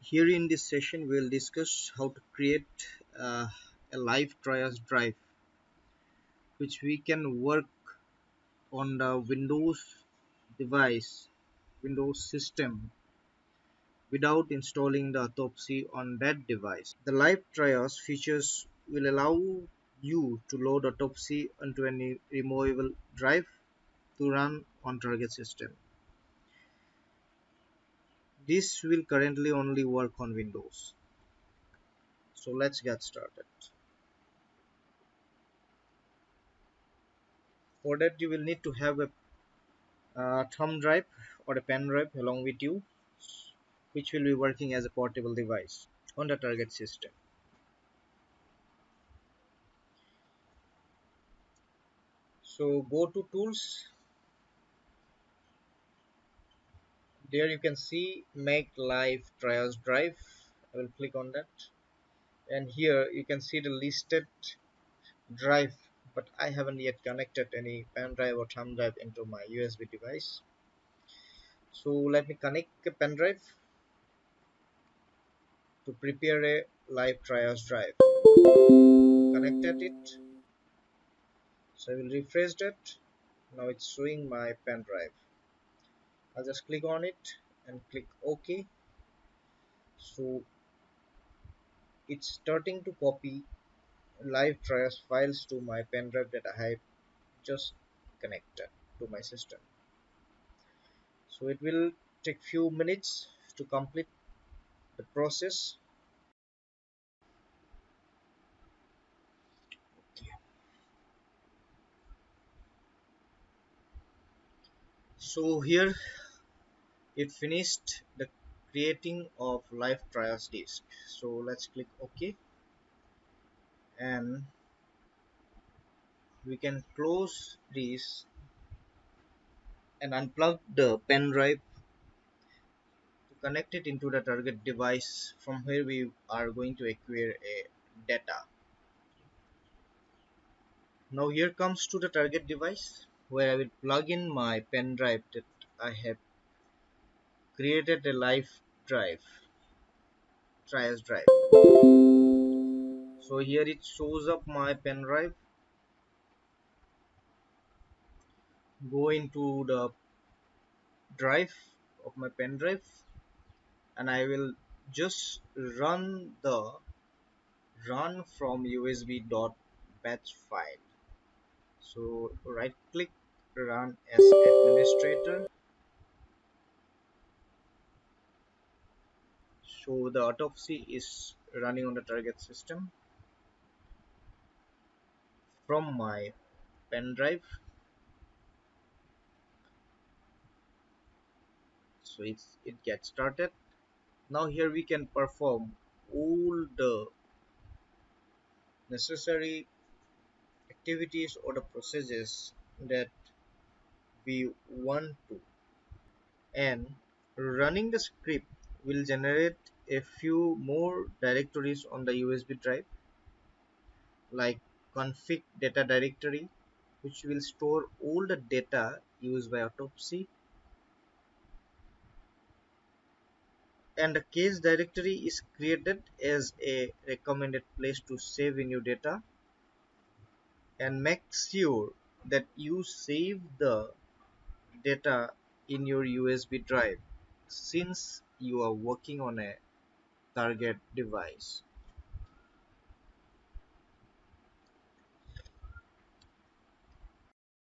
Here in this session, we'll discuss how to create uh, a live triage drive, which we can work on the Windows device, Windows system, without installing the Autopsy on that device. The live triage features will allow you to load Autopsy onto any removable drive to run on target system. This will currently only work on Windows. So let's get started. For that, you will need to have a thumb drive or a pen drive along with you, which will be working as a portable device on the target system. So go to tools. There you can see make live triage drive. I will click on that, and here you can see the listed drive, but I haven't yet connected any pen drive or thumb drive into my USB device. So let me connect a pen drive to prepare a live triage drive. Connected it. So I will refresh that. Now it's showing my pen drive. I'll just click on it and click OK. So it's starting to copy live triage files to my pen drive that I have just connected to my system. So it will take few minutes to complete the process. So here it finished the creating of live triage disk. So let's click OK, and we can close this and unplug the pen drive to connect it into the target device from where we are going to acquire a data. Now here comes to the target device where I will plug in my pen drive that I have created a live drive, triage drive. So here it shows up my pen drive. Go into the drive of my pen drive, and I will just run the run from usb.batch file. So right click, run as administrator. So the Autopsy is running on the target system from my pen drive. So it gets started. Now here we can perform all the necessary activities or the processes that we want to, and running the script will generate a few more directories on the USB drive, like config data directory, which will store all the data used by Autopsy, and the case directory is created as a recommended place to save in your data, and make sure that you save the data in your USB drive since you are working on a target device.